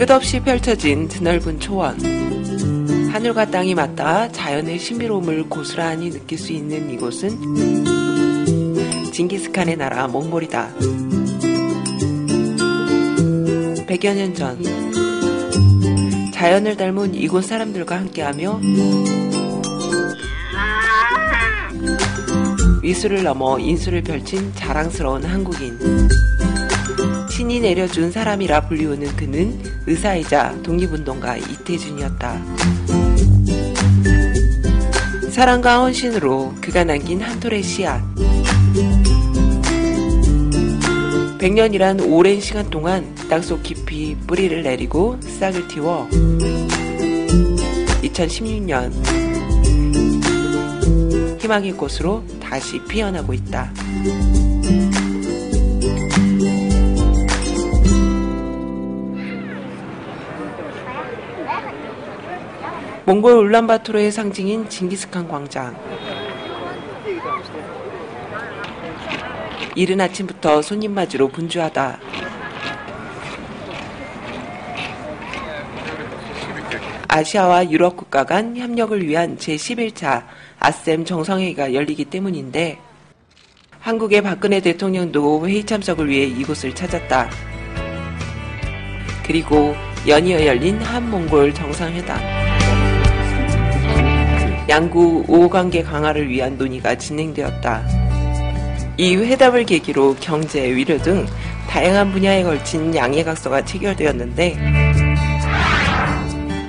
끝없이 펼쳐진 드넓은 초원. 하늘과 땅이 맞닿아 자연의 신비로움을 고스란히 느낄 수 있는 이곳은 징기스칸의 나라 몽골이다. 100여 년 전 자연을 닮은 이곳 사람들과 함께하며 위수를 넘어 인수를 펼친 자랑스러운 한국인. 신이 내려준 사람이라 불리우는 그는 의사이자 독립운동가 이태준이었다. 사랑과 헌신으로 그가 남긴 한 톨의 씨앗. 100년이란 오랜 시간 동안 땅속 깊이 뿌리를 내리고 싹을 틔워 2016년 희망의 꽃으로 다시 피어나고 있다. 몽골 울란바토르의 상징인 징기스칸 광장. 이른 아침부터 손님 맞이로 분주하다. 아시아와 유럽 국가 간 협력을 위한 제11차 아셈 정상회의가 열리기 때문인데 한국의 박근혜 대통령도 회의 참석을 위해 이곳을 찾았다. 그리고 연이어 열린 한몽골 정상회담. 양국 우호관계 강화를 위한 논의가 진행되었다. 이 회담을 계기로 경제, 의료 등 다양한 분야에 걸친 양해각서가 체결되었는데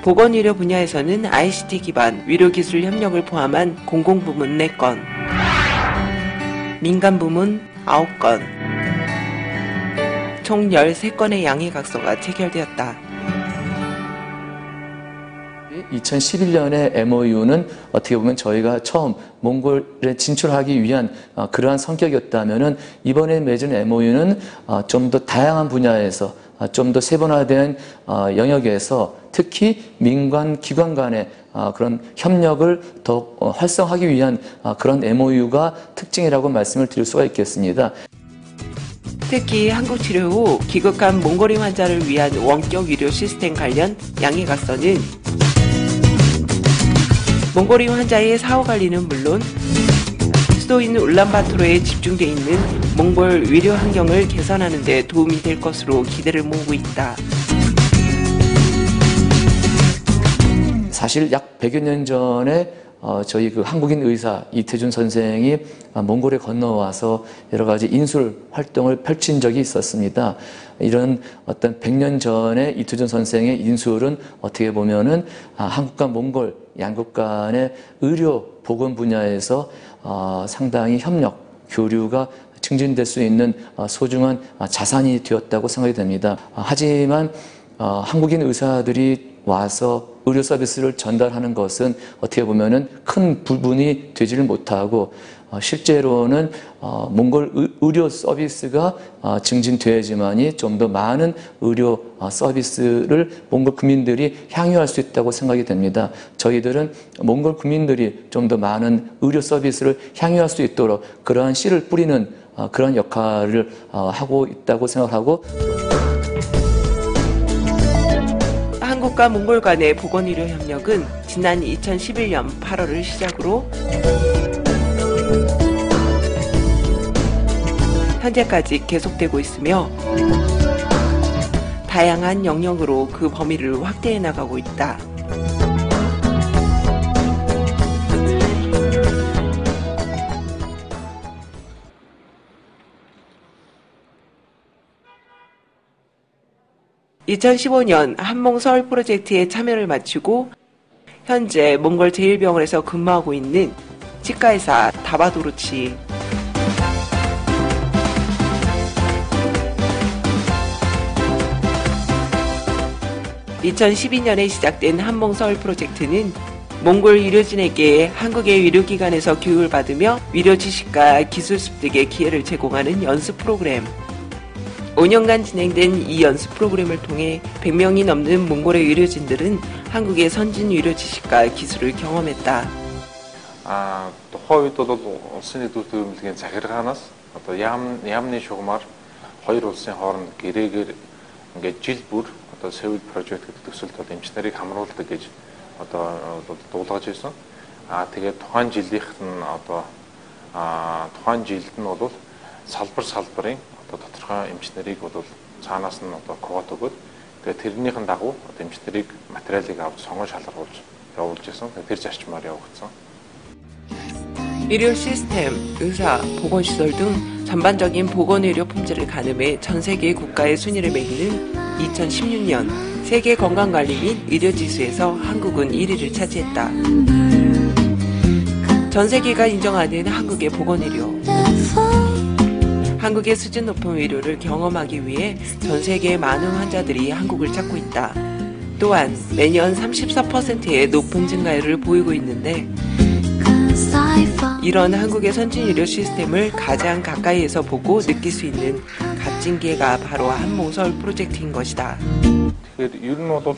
보건의료 분야에서는 ICT 기반 의료기술 협력을 포함한 공공부문 4건, 민간부문 9건, 총 13건의 양해각서가 체결되었다. 2011년의 MOU는 어떻게 보면 저희가 처음 몽골에 진출하기 위한 그러한 성격이었다면은 이번에 맺은 MOU는 좀 더 다양한 분야에서 좀 더 세분화된 영역에서 특히 민간 기관 간의 그런 협력을 더 활성화하기 위한 그런 MOU가 특징이라고 말씀을 드릴 수가 있겠습니다. 특히 한국치료 후 귀국한 몽골인 환자를 위한 원격 의료 시스템 관련 양해각서는 몽골인 환자의 사후관리는 물론 수도인 울란바토르에 집중되어 있는 몽골 의료 환경을 개선하는 데 도움이 될 것으로 기대를 모으고 있다. 사실 약 100여 년 전에 저희 그 한국인 의사 이태준 선생이 몽골에 건너와서 여러 가지 인술 활동을 펼친 적이 있었습니다. 이런 어떤 100년 전에 이태준 선생의 인술은 어떻게 보면은 한국과 몽골 양국 간의 의료 보건 분야에서 상당히 협력, 교류가 증진될 수 있는 소중한 자산이 되었다고 생각이 됩니다. 하지만 한국인 의사들이 와서 의료 서비스를 전달하는 것은 어떻게 보면은 큰 부분이 되지를 못하고 실제로는 몽골 의료 서비스가 증진돼야지만이 좀 더 많은 의료 서비스를 몽골 국민들이 향유할 수 있다고 생각이 됩니다. 저희들은 몽골 국민들이 좀 더 많은 의료 서비스를 향유할 수 있도록 그러한 씨를 뿌리는 그런 역할을 하고 있다고 생각하고 한국과 몽골 간의 보건의료 협력은 지난 2011년 8월을 시작으로 현재까지 계속되고 있으며 다양한 영역으로 그 범위를 확대해 나가고 있다. (2015년) 한몽 서울 프로젝트에 참여를 마치고 현재 몽골 제1병원에서 근무하고 있는 치과의사 다바도르치. (2012년에) 시작된 한몽 서울 프로젝트는 몽골 의료진에게 한국의 의료기관에서 교육을 받으며 의료 지식과 기술 습득의 기회를 제공하는 연수 프로그램. 5년간 진행된 이 연수 프로그램을 통해 100명이 넘는 몽골의 의료진들은 한국의 선진 의료 지식과 기술을 경험했다. тухайн үед бол улсын нийт төлөвлөгийн захиргаанаас одоо яамны шугамар хоёр улсын хооронд гэрээгээр ингээд жил бүр одоо Seoul project гэдэг төсөлд одоо эмчнэрийг хамруулдаг гэж одоо дуулгаж ирсэн. Тэгээд тухайн жилийнх нь одоо тухайн жилд нь бол салбарын одоо тодорхой эмчнэрийг бол цаанаас нь одоо квот өгөөд тэгээд тэрнийхэн дагуу одоо эмчнэрийг материалыг авч сонгон шалгаруулж явуулж ирсэн. Тэр зарчмаар явагдсан. 의료 시스템, 의사, 보건시설 등 전반적인 보건의료 품질을 가늠해 전 세계 국가의 순위를 매기는 2016년 세계 건강관리 및 의료지수에서 한국은 1위를 차지했다. 전 세계가 인정하는 한국의 보건의료. 한국의 수준 높은 의료를 경험하기 위해 전 세계의 많은 환자들이 한국을 찾고 있다. 또한 매년 34%의 높은 증가율을 보이고 있는데 이런 한국의 선진 의료 시스템을 가장 가까이에서 보고 느낄 수 있는 값진 기회가 바로 한몽서울 프로젝트인 것이다. Тэгэхээр ер нь бол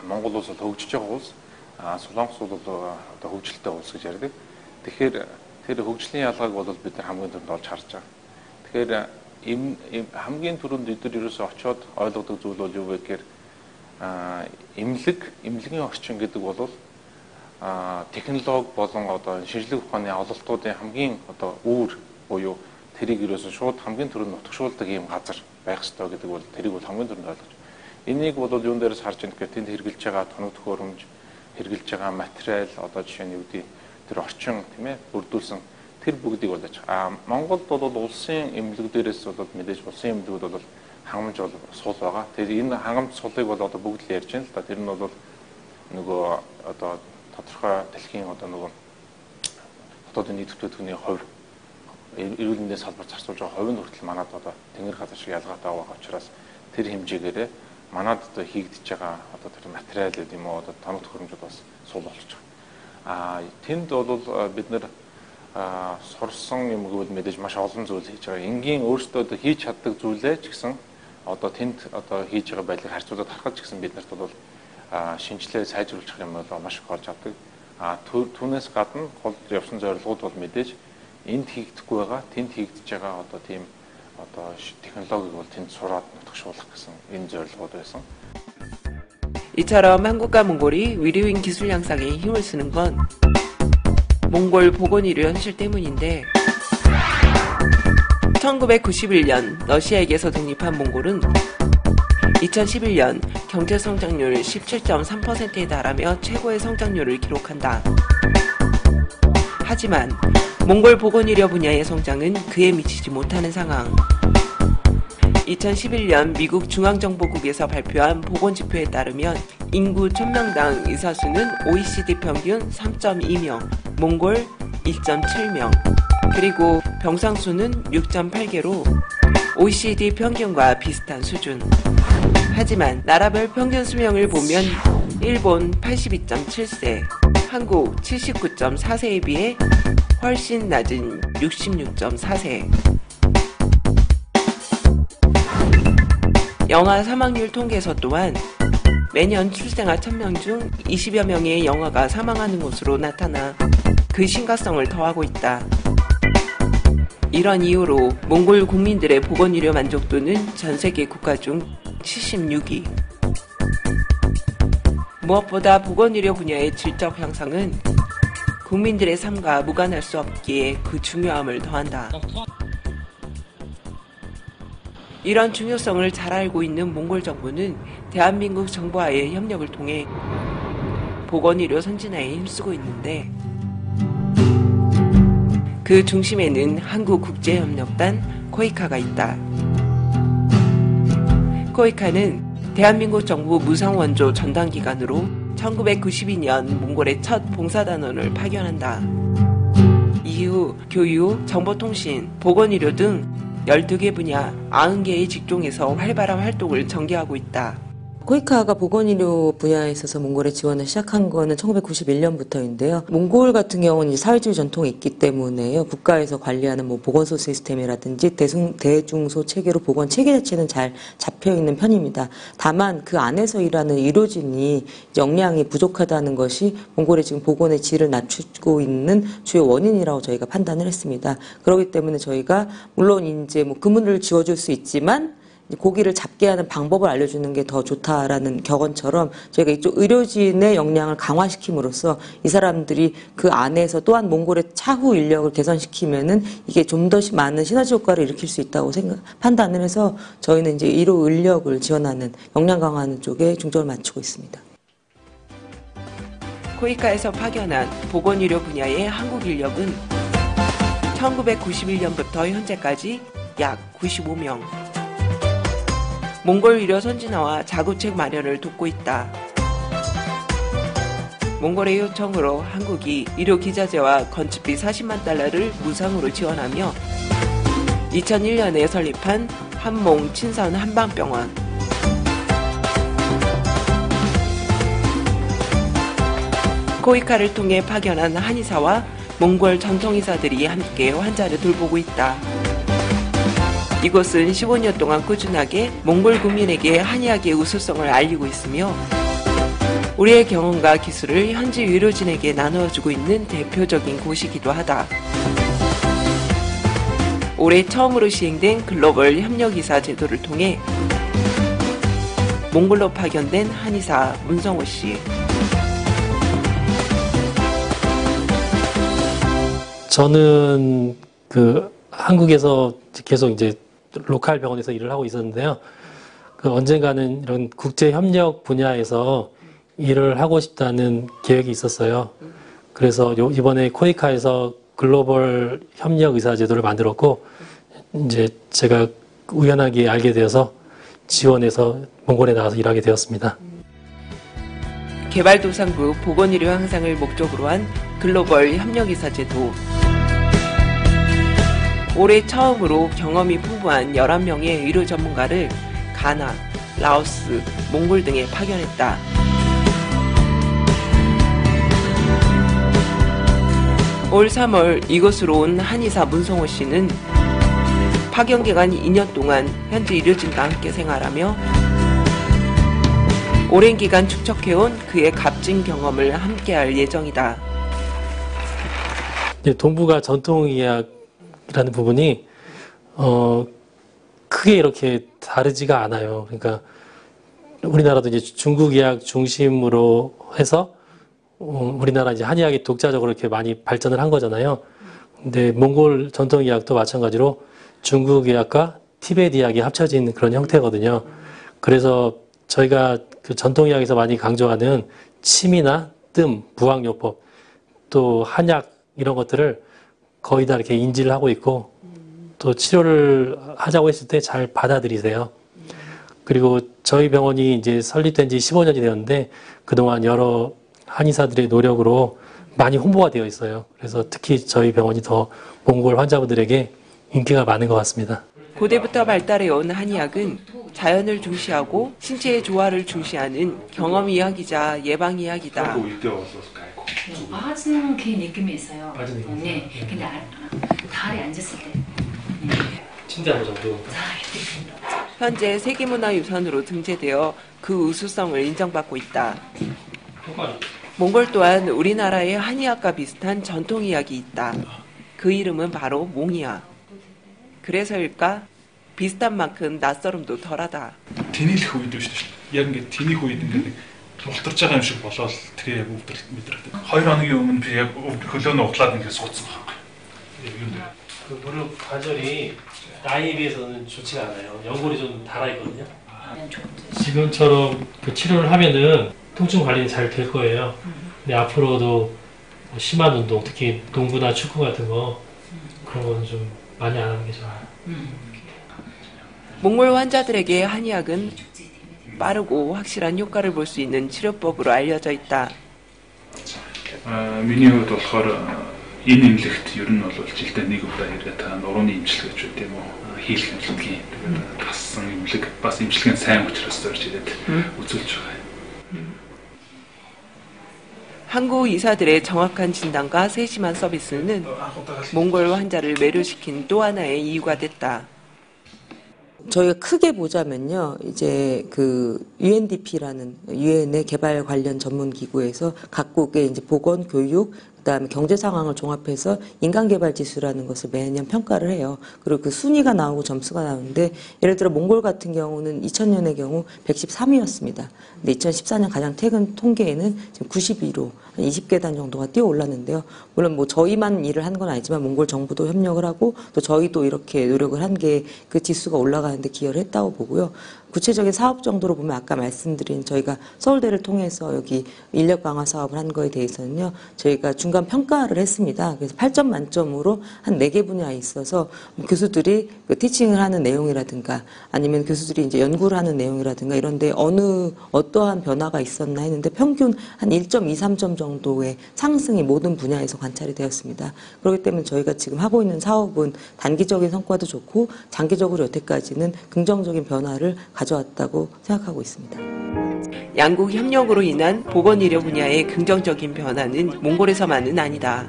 Монгол улс бол хөгжиж байгаа улс, Солонгос бол одоо хөгжилтэй улс гэж ярьдаг. Тэгэхээр тэр хөгжлийн ялгааг бол бид нар хамгийн түрүүнд олж харж байгаа. Тэгэхээр хамгийн түрүүнд бид нар ерөөсөө очиод ойлгодог зүйл бол юу вэ гэхээр эмнэлгийн орчин гэдэг бол технологи болон одоо шинжлэх ухааны ололтуудын хамгийн одоо үүр буюу тэрийг ерөөсөө шууд хамгийн түрүүнд нутагшуулдаг ийм газар байх ёстой гэдэг бол тэрийг бол хамгийн түрүүнд ойлгож. Энийг бол юун дээрээс харж байгаа гэхээр тэнд хэрэгжилж байгаа тоног төхөөрөмж, хэрэгжилж байгаа материал, одоо жишээ нь юу гэдэг тэр орчин тийм ээ бүрдүүлсэн тэр бүгдийг бол аж. Монголд бол улсын эмнэлэг дээрээс бол мэдээж улсын эмнэлгүүд бол хангамж бол сул байгаа. Тэгэхээр энэ хангамж сулыг бол одоо бүгд л ярьж байна л да. Тэр нь бол нөгөө одоо тодорхой дэлхийн одоо нөгөө хотын нийт бүтээгдэхүүний хувь эрүүл мэндийн салбарт зарцуулж байгаа хувийн хүртэл манад одоо тэнгэр газар шиг ялгаатай байгаа учраас тэр хэмжээгээрээ манад одоо хийгдэж байгаа одоо тэр материал гэдэг юм уу одоо тоног төхөөрөмжүүд бас сул болж байгаа. Тэнд бол бид нэр сурсан юм гэвэл мэдээж маш олон зүйл хийж байгаа. Энгийн өөрсдөө одоо хийж чаддаг зүйлээ ч гэсэн одоо тэнд одоо хийж байгаа байдлыг харьцуулаад харахад ч гэсэн биднэрт бол шинжилгээ сайжруулах юм бол маш их олж авдаг. Түүнээс гадна гол явсан зорилгууд бол мэдээж энд хийгдэхгүй байгаа, тэнд хийгдэж байгаа одоо тийм одоо технологиг бол тэнд сураад нутагшуулах гэсэн энэ зорилгууд байсан. 이처럼 한국과 몽골이 의료인 기술 향상에 힘을 쓰는 건 몽골 보건의료 현실 때문인데 1991년 러시아에게서 독립한 몽골은 2011년 경제 성장률 17.3%에 달하며 최고의 성장률을 기록한다. 하지만 몽골 보건의료 분야의 성장은 그에 미치지 못하는 상황. 2011년 미국 중앙정보국에서 발표한 보건지표에 따르면 인구 1000명당 의사 수는 OECD 평균 3.2명, 몽골 2.7명, 그리고 병상 수는 6.8개로 OECD 평균과 비슷한 수준. 하지만 나라별 평균 수명을 보면 일본 82.7세, 한국 79.4세에 비해 훨씬 낮은 66.4세. 영아 사망률 통계에서 또한 매년 출생아 1000명 중 20여 명의 영아가 사망하는 것으로 나타나 그 심각성을 더하고 있다. 이런 이유로 몽골 국민들의 보건의료 만족도는 전 세계 국가 중 76위. 무엇보다 보건의료 분야의 질적 향상은 국민들의 삶과 무관할 수 없기에 그 중요함을 더한다. 이런 중요성을 잘 알고 있는 몽골 정부는 대한민국 정부와의 협력을 통해 보건의료 선진화에 힘쓰고 있는데 그 중심에는 한국국제협력단 코이카가 있다. 코이카는 대한민국 정부 무상원조 전담기관으로 1992년 몽골의 첫 봉사단원을 파견한다. 이후 교육, 정보통신, 보건의료 등 12개 분야 90개의 직종에서 활발한 활동을 전개하고 있다. 코이카가 보건의료 분야에 있어서 몽골에 지원을 시작한 거는 1991년부터인데요. 몽골 같은 경우는 이제 사회주의 전통이 있기 때문에요. 국가에서 관리하는 뭐 보건소 시스템이라든지 대중소 체계로 보건 체계 자체는 잘 잡혀 있는 편입니다. 다만 그 안에서 일하는 의료진이 역량이 부족하다는 것이 몽골의 지금 보건의 질을 낮추고 있는 주요 원인이라고 저희가 판단을 했습니다. 그렇기 때문에 저희가 물론 이제 뭐 그 문을 지워줄 수 있지만 고기를 잡게 하는 방법을 알려주는 게 더 좋다라는 격언처럼 저희가 이쪽 의료진의 역량을 강화시킴으로써 이 사람들이 그 안에서 또한 몽골의 차후 인력을 개선시키면은 이게 좀 더 많은 시너지 효과를 일으킬 수 있다고 판단을 해서 저희는 이제 의료 인력을 지원하는 역량 강화하는 쪽에 중점을 맞추고 있습니다. 코이카에서 파견한 보건의료 분야의 한국 인력은 1991년부터 현재까지 약 95명. 몽골 의료 선진화와 자구책 마련을 돕고 있다. 몽골의 요청으로 한국이 의료 기자재와 건축비 40만 달러를 무상으로 지원하며 2001년에 설립한 한몽 친선 한방병원. 코이카를 통해 파견한 한의사와 몽골 전통의사들이 함께 환자를 돌보고 있다. 이곳은 15년 동안 꾸준하게 몽골 국민에게 한의학의 우수성을 알리고 있으며 우리의 경험과 기술을 현지 의료진에게 나누어주고 있는 대표적인 곳이기도 하다. 올해 처음으로 시행된 글로벌 협력의사 제도를 통해 몽골로 파견된 한의사 문성호 씨. 저는 그 한국에서 계속 이제 로컬 병원에서 일을 하고 있었는데요. 그 언젠가는 이런 국제 협력 분야에서 일을 하고 싶다는 계획이 있었어요. 그래서 이번에 코이카에서 글로벌 협력 의사 제도를 만들었고, 이제 제가 우연하게 알게 되어서 지원해서 몽골에 나와서 일하게 되었습니다. 개발도상국 보건의료 향상을 목적으로 한 글로벌 협력의사 제도. 올해 처음으로 경험이 풍부한 11명의 의료 전문가를 가나, 라오스, 몽골 등에 파견했다. 올 3월 이곳으로 온 한의사 문성호 씨는 파견 기간 2년 동안 현지 의료진과 함께 생활하며 오랜 기간 축적해온 그의 값진 경험을 함께할 예정이다. 동북아 전통의학이라는 부분이 크게 이렇게 다르지가 않아요. 그러니까 우리나라도 이제 중국의학 중심으로 해서 우리나라 이제 한의학이 독자적으로 이렇게 많이 발전을 한 거잖아요. 근데 몽골 전통의학도 마찬가지로 중국의학과 티베트의학이 합쳐진 그런 형태거든요. 그래서 저희가 그 전통의학에서 많이 강조하는 침이나 뜸, 부항요법, 또 한약 이런 것들을 거의 다 이렇게 인지를 하고 있고 또 치료를 하자고 했을 때 잘 받아들이세요. 그리고 저희 병원이 이제 설립된 지 15년이 되었는데 그동안 여러 한의사들의 노력으로 많이 홍보가 되어 있어요. 그래서 특히 저희 병원이 더 몽골 환자분들에게 인기가 많은 것 같습니다. 고대부터 발달해온 한의학은 자연을 중시하고 신체의 조화를 중시하는 경험의학이자 예방의학이다. 빠지는 그 느낌이 있어요. 네. 근데 다리 앉았을 때. 침대 한 정도. 현재 세계문화유산으로 등재되어 그 우수성을 인정받고 있다. 몽골 또한 우리나라의 한의학과 비슷한 전통의학이 있다. 그 이름은 바로 몽이야. 그래서일까? 비슷한 만큼 낯설음도 덜하다. Тэнийх үед биш шүү дээ. Яг ингээд тэнийх үед ингээд ултарч байгаа юм шиг болоод тэгээ яг өвдөр мэдрэгдээ. 2 хоногийн өмнө би яг хөлөөнө утлаад ингээд суудсан байхгүй. 그 무릎 관절이 나이에 비해서는 좋지가 않아요. 연골이 좀 닳아있거든요. 지금처럼 그 치료를 하면은 통증 관리는 잘 될 거예요. 근데 앞으로도 뭐 심한 운동, 특히 농구나 축구 같은 거 그런 거는 좀 많이 안 하는 게 좋아요. 몽골 환자들에게 한의학은 빠르고 확실한 효과를 볼 수 있는 치료법으로 알려져 있다. миний хувьд болохоор энэ эмнэлэгт ер нь бол жилдээ нэг удаа ирээд та нурууны эмчилгээ гэж үү тийм үү хийх эмчилгээ тэгээд тассан эмнэлэг бас эмчилгээ сайн учраас зорж ирээд үзүүлж байгаа. 한국 의사들의 정확한 진단과 세심한 서비스는 몽골 환자를 매료시킨 또 하나의 이유가 됐다. 저희가 크게 보자면요, 이제 그 UNDP라는 유엔의 개발 관련 전문 기구에서 각국의 이제 보건, 교육, 그다음에 경제 상황을 종합해서 인간개발 지수라는 것을 매년 평가를 해요. 그리고 그 순위가 나오고 점수가 나오는데 예를 들어 몽골 같은 경우는 2000년의 경우 113위였습니다. 근데 2014년 가장 최근 통계에는 지금 92로 한 20계단 정도가 뛰어 올랐는데요. 물론 뭐 저희만 일을 한 건 아니지만 몽골 정부도 협력을 하고 또 저희도 이렇게 노력을 한 게 그 지수가 올라가는데 기여를 했다고 보고요. 구체적인 사업 정도로 보면 아까 말씀드린 저희가 서울대를 통해서 여기 인력 강화 사업을 한 거에 대해서는요. 저희가 중간 평가를 했습니다. 그래서 8점 만점으로 한 4개 분야에 있어서 교수들이 그 티칭을 하는 내용이라든가 아니면 교수들이 이제 연구를 하는 내용이라든가 이런데 어떠한 변화가 있었나 했는데 평균 한 1.2, 3점 정도의 상승이 모든 분야에서 관찰이 되었습니다. 그렇기 때문에 저희가 지금 하고 있는 사업은 단기적인 성과도 좋고 장기적으로 여태까지는 긍정적인 변화를 가져왔다고 생각하고 있습니다. 양국 협력으로 인한 보건의료 분야의 긍정적인 변화는 몽골에서만은 아니다.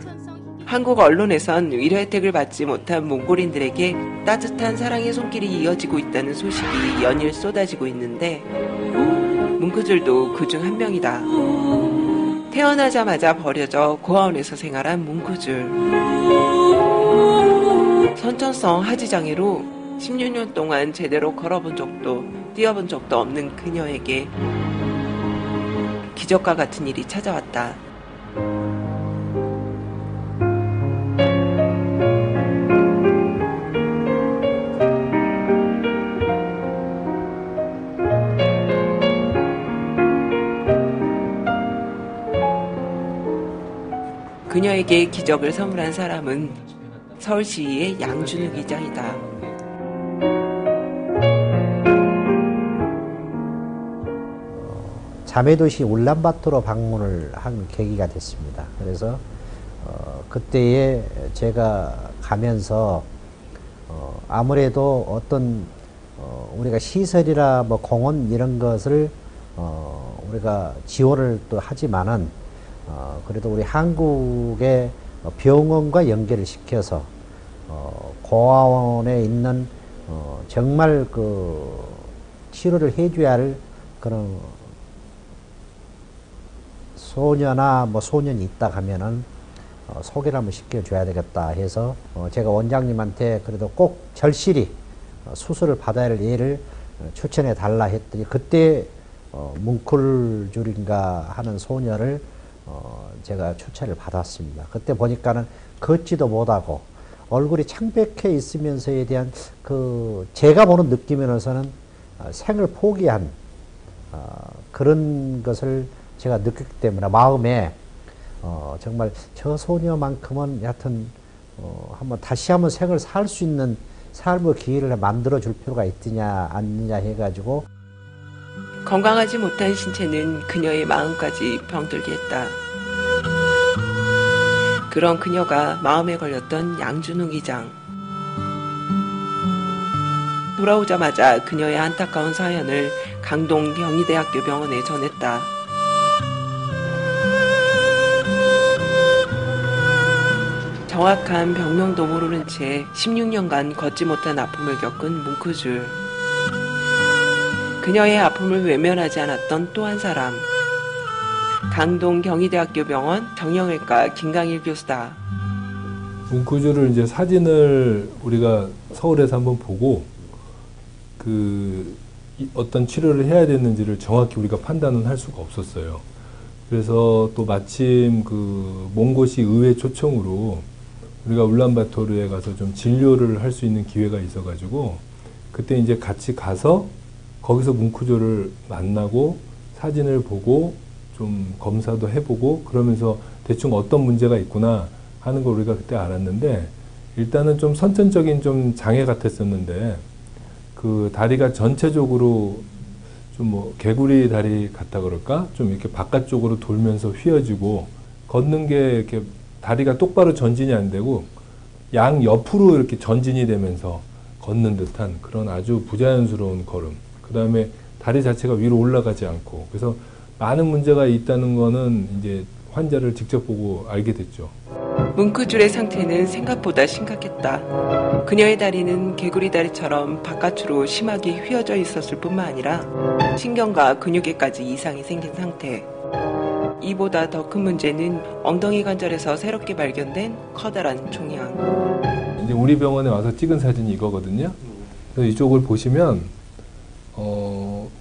한국 언론에선 의료 혜택을 받지 못한 몽골인들에게 따뜻한 사랑의 손길이 이어지고 있다는 소식이 연일 쏟아지고 있는데 뭉크줄도 그중 한 명이다. 태어나자마자 버려져 고아원에서 생활한 뭉크줄. 선천성 하지장애로 16년 동안 제대로 걸어본 적도 뛰어본 적도 없는 그녀에게 기적과 같은 일이 찾아왔다. 그녀에게 기적을 선물한 사람은 서울시의 양준욱 의장이다. 자매도시 울란바토르 방문을 한 계기가 됐습니다. 그래서 그때에 제가 가면서 아무래도 어떤 우리가 시설이라 뭐 공원 이런 것을 우리가 지원을 또 하지만은 그래도 우리 한국의 병원과 연결을 시켜서 고아원에 있는 정말 그 치료를 해줘야 할 그런 소녀나 뭐 소년이 있다 하면은 소개를 한번 시켜줘야 되겠다 해서 제가 원장님한테 그래도 꼭 절실히 수술을 받아야 할 예를 추천해 달라 했더니 그때 뭉클줄인가 하는 소녀를 제가 추천을 받았습니다. 그때 보니까는 걷지도 못하고 얼굴이 창백해 있으면서에 대한 그 제가 보는 느낌으로서는 생을 포기한 그런 것을 제가 느꼈기 때문에 마음에 정말 저 소녀만큼은 여하튼 다시 한번 생을 살 수 있는 삶의 기회를 만들어 줄 필요가 있느냐 아니냐 해가지고 건강하지 못한 신체는 그녀의 마음까지 병들게 했다. 그런 그녀가 마음에 걸렸던 양준욱 의장. 돌아오자마자 그녀의 안타까운 사연을 강동 경희대학교 병원에 전했다. 정확한 병명도 모르는 채 16년간 걷지 못한 아픔을 겪은 뭉크줄. 그녀의 아픔을 외면하지 않았던 또 한 사람. 강동 경희대학교 병원 정형외과 김강일 교수다. 뭉크줄을 이제 사진을 우리가 서울에서 한번 보고 어떤 치료를 해야 되는지를 정확히 우리가 판단은 할 수가 없었어요. 그래서 또 마침 그 몽고시 의회 초청으로 우리가 울란바토르에 가서 좀 진료를 할 수 있는 기회가 있어가지고 그때 이제 같이 가서 거기서 뭉크줄을 만나고 사진을 보고 좀 검사도 해보고 그러면서 대충 어떤 문제가 있구나 하는 걸 우리가 그때 알았는데 일단은 좀 선천적인 좀 장애 같았었는데 그 다리가 전체적으로 좀 뭐 개구리 다리 같다 그럴까? 좀 이렇게 바깥쪽으로 돌면서 휘어지고 걷는 게 이렇게 다리가 똑바로 전진이 안 되고 양 옆으로 이렇게 전진이 되면서 걷는 듯한 그런 아주 부자연스러운 걸음. 그 다음에 다리 자체가 위로 올라가지 않고 그래서 많은 문제가 있다는 거는 이제 환자를 직접 보고 알게 됐죠. 뭉크줄의 상태는 생각보다 심각했다. 그녀의 다리는 개구리 다리처럼 바깥으로 심하게 휘어져 있었을 뿐만 아니라 신경과 근육에까지 이상이 생긴 상태. 이보다 더 큰 문제는 엉덩이 관절에서 새롭게 발견된 커다란 종양. 이제 우리 병원에 와서 찍은 사진이 이거거든요. 그래서 이쪽을 보시면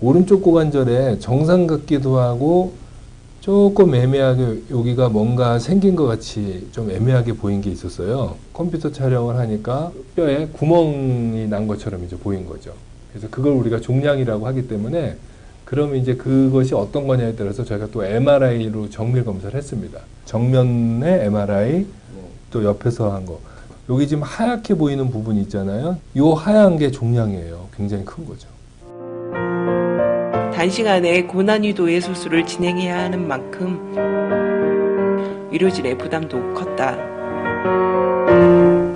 오른쪽 고관절에 정상 같기도 하고 조금 애매하게 여기가 뭔가 생긴 것 같이 좀 애매하게 보인 게 있었어요. 컴퓨터 촬영을 하니까 뼈에 구멍이 난 것처럼 이제 보인 거죠. 그래서 그걸 우리가 종양이라고 하기 때문에 그러면 이제 그것이 어떤 거냐에 따라서 저희가 또 MRI로 정밀 검사를 했습니다. 정면의 MRI, 또 옆에서 한 거. 여기 지금 하얗게 보이는 부분이 있잖아요. 이 하얀 게 종양이에요. 굉장히 큰 거죠. 단시간에 고난이도의 수술을 진행해야 하는 만큼 의료진의 부담도 컸다.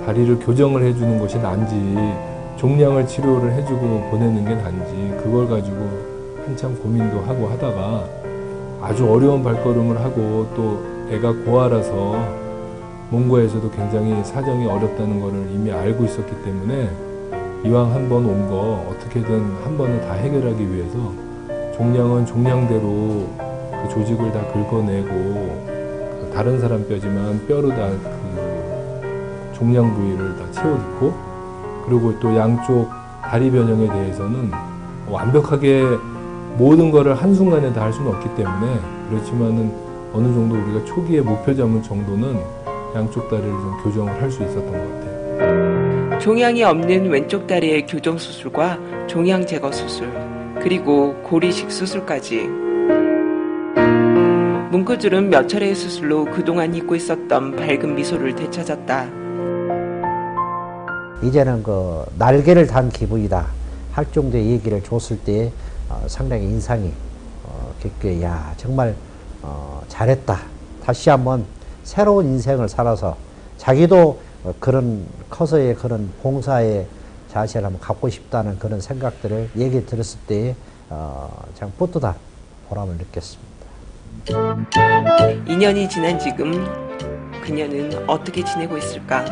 다리를 교정을 해주는 것이 난지, 종양을 치료를 해주고 보내는 게 난지, 그걸 가지고 한참 고민도 하고 하다가 아주 어려운 발걸음을 하고 또 애가 고아라서 몽고에서도 굉장히 사정이 어렵다는 것을 이미 알고 있었기 때문에 이왕 한 번 온 거 어떻게든 한 번에 다 해결하기 위해서 종양은 종양대로 그 조직을 다 긁어내고 다른 사람 뼈지만 뼈로 다 그 종양 부위를 다 채워넣고 그리고 또 양쪽 다리 변형에 대해서는 완벽하게 모든 거를 한순간에 다 할 수는 없기 때문에 그렇지만은 어느 정도 우리가 초기에 목표 잡은 정도는 양쪽 다리를 좀 교정을 할 수 있었던 것 같아요. 종양이 없는 왼쪽 다리의 교정 수술과 종양 제거 수술, 그리고 고리식 수술까지. 문구줄은 몇 차례의 수술로 그동안 잊고 있었던 밝은 미소를 되찾았다. 이제는 그 날개를 단 기분이다 할 정도의 얘기를 줬을 때 상당히 인상이 깊게 야 정말 잘했다. 다시 한번 새로운 인생을 살아서 자기도 그런 커서의 그런 봉사의 자세를 한번 갖고 싶다는 그런 생각들을 얘기 들었을 때 참 뿌듯한 보람을 느꼈습니다. 2년이 지난 지금 그녀는 어떻게 지내고 있을까?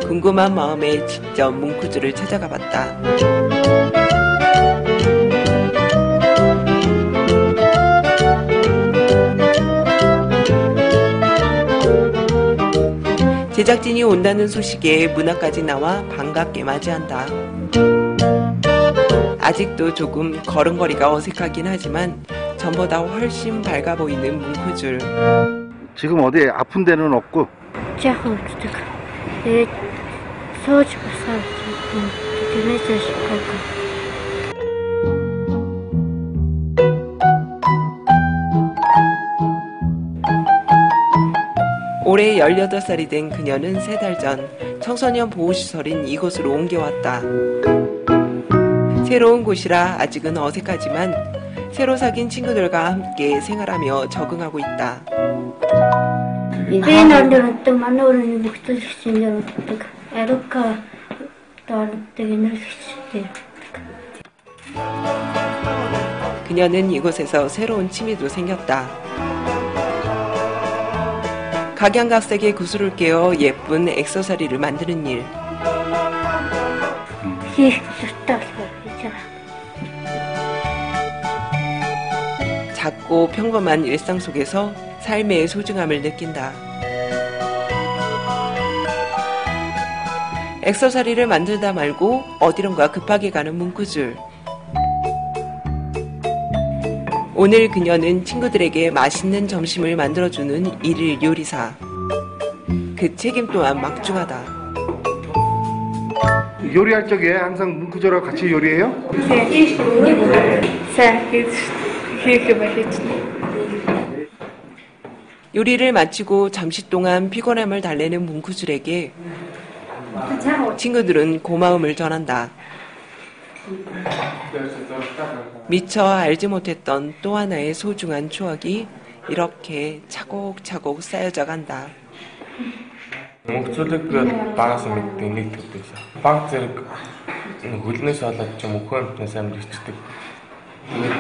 궁금한 마음에 직접 문구줄을 찾아가 봤다. 제작진이 온다는 소식에 문 앞까지 나와 반갑게 맞이한다. 아직도 조금 걸음걸이가 어색하긴 하지만 전보다 훨씬 밝아 보이는 문구줄. 지금 어디 아픈 데는 없고? 조금 소주 올해 18살이 된 그녀는 3달 전 청소년 보호시설인 이곳으로 옮겨왔다. 새로운 곳이라 아직은 어색하지만 새로 사귄 친구들과 함께 생활하며 적응하고 있다. 그녀는 이곳에서 새로운 취미도 생겼다. 각양각색의 구슬을 깨어 예쁜 액세서리를 만드는 일. 작고 평범한 일상 속에서 삶의 소중함을 느낀다. 액세서리를 만들다 말고 어디론가 급하게 가는 문구줄. 오늘 그녀는 친구들에게 맛있는 점심을 만들어주는 일일 요리사. 그 책임 또한 막중하다. 요리할 적에 항상 문구줄하고 같이 요리해요? 요리를 마치고 잠시 동안 피곤함을 달래는 문구줄에게 친구들은 고마움을 전한다. 미처 알지 못했던 또 하나의 소중한 추억이 이렇게 차곡차곡 쌓여져 간다. Мөнгөцөлөг багаас мэддэг нэг төв байсан. Банк зэрэг хөлнөөс болоод ч юм уу хөнтнөөс амир ичдэг. Тэгээд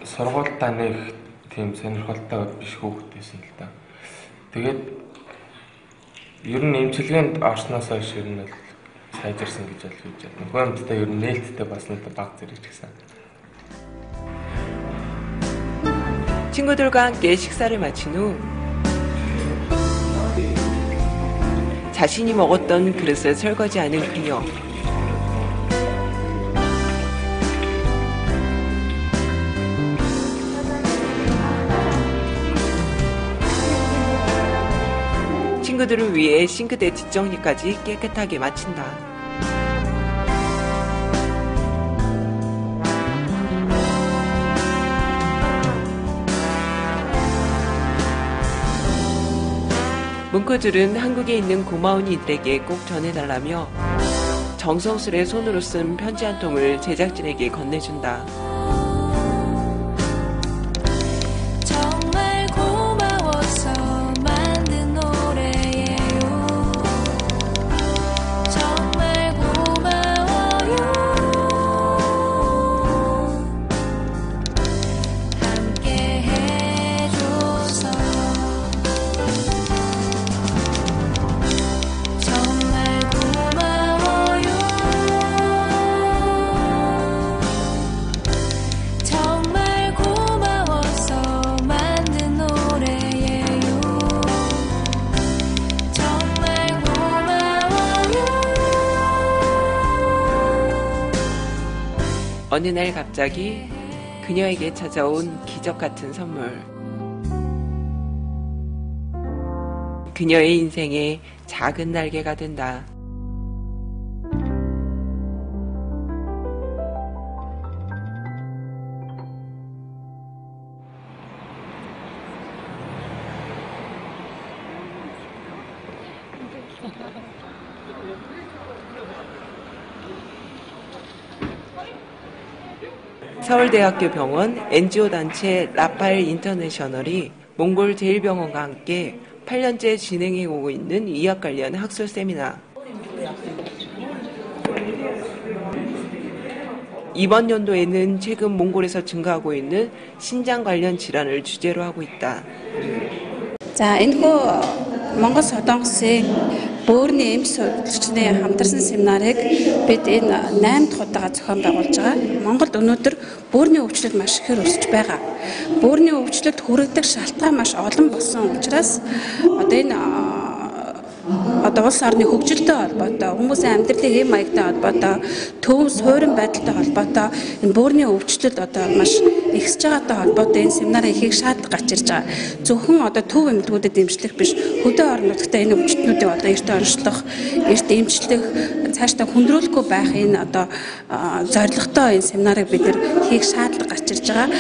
сургуультаа нэг тийм сонирхолтой биш хүүхэд байсан л да. Тэгээд ер нь эмчилгээнд орсноос хойш ер нь бол сайжирсан гэж бол хэлж байна. Хөнттэй ер нь нээлттэй бас нэг банк зэрэг ч гэсэн. 친구들과 함께 식사를 마친 후 자신이 먹었던 그릇을 설거지하는 그녀. 친구들을 위해 싱크대 뒷정리까지 깨끗하게 마친다. 뭉크들은 한국에 있는 고마운 이들에게 꼭 전해달라며 정성스레 손으로 쓴 편지 한 통을 제작진에게 건네준다. 정말 고마워서 만든 노래예요. 정말 고마워요. 함께 해줘서 정말 고마워요. 정말 고마워서 만든 노래예요. 정말 고마워요. 어느 날 갑자기 그녀에게 찾아온 기적 같은 선물. 그녀의 인생에 작은 날개가 된다. 서울대학교 병원 NGO 단체 라파엘 인터내셔널이 몽골 제1병원과 함께 8년째 진행해 오고 있는 의학 관련 학술 세미나. 이번 연도에는 최근 몽골에서 증가하고 있는 신장 관련 질환을 주제로 하고 있다. За энэхүү Монгол Солонгосын бөөрийн эмч сурвалжчны хамтарсан семинарыг бид энэ 8 дахь удаага зохион байгуулж байгаа. Монголд өнөөдөр бөөрийн өвчлөл маш ихээр өсөж байгаа. Бөөрийн өвчлөлд хүргэдэг шалтгаан маш олон болсон учраас одоо энэ улс орны хөгжилтэй холбоотой, хүмүүсийн амьдралын хэм маягтай холбоотой, төв суурин байдалтай холбоотой энэ бөөрийн өвчлөлд одоо маш ихсэж байгаатай холбоотой энэ семинарын ихийг шаардлага гарч ирж байгаа. Зөвхөн одоо төв эмнэлгүүдэд эмчлэх биш, хөдөө орон нутгад энэ өвчлөлтүүдийг одоо эрт онцлох, эрт эмчлэх, цаашдаа хүндрүүлэхгүй байх энэ одоо зорилготой энэ семинарыг бид нэр хийх шаардлага гарч ирж байгаа.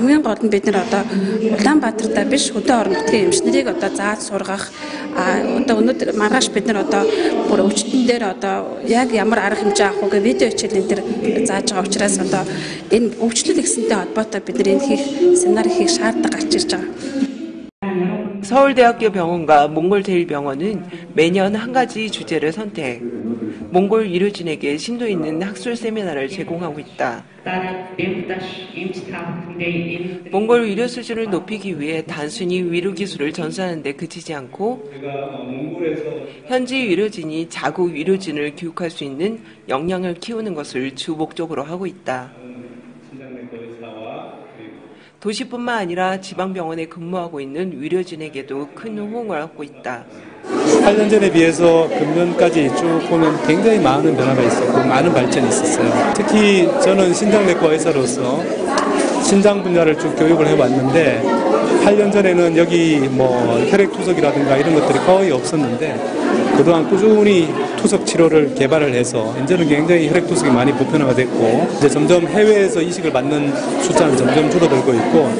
Хамгийн гол нь бид нэр одоо Улаанбаатартаа биш, хөдөө орон нутгийн эмчнэрийг одоо зааж сургах, одоо өнөөдөр маргааш бид нар одоо бүр өвчтөн дээр одоо яг ямар арга хэмжээ авах вэ видео хичээл энэ төр зааж байгаа учраас одоо энэ өвчлөл ихсэнтэй холбоотой бид нар энэ хийх семинар хийх шаардлага гарч ирж байгаа. 서울대학교 병원과 몽골 제1병원은 매년 한 가지 주제를 선택, 몽골 의료진에게 심도 있는 학술 세미나를 제공하고 있다. 몽골 의료 수준을 높이기 위해 단순히 의료 기술을 전수하는 데 그치지 않고 현지 의료진이 자국 의료진을 교육할 수 있는 역량을 키우는 것을 주 목적으로 하고 있다. 도시뿐만 아니라 지방병원에 근무하고 있는 의료진에게도 큰 호응을 얻고 있다. 8년 전에 비해서 금년까지 쭉 보면 굉장히 많은 변화가 있었고 많은 발전이 있었어요. 특히 저는 신장내과 의사로서 신장 분야를 쭉 교육을 해왔는데 8년 전에는 여기 뭐 혈액 투석이라든가 이런 것들이 거의 없었는데 그동안 꾸준히 투석 치료를 개발을 해서 이제는 굉장히 혈액 투석이 많이 보편화가 됐고 이제 점점 해외에서 이식을 받는 숫자는 점점 줄어들고 있고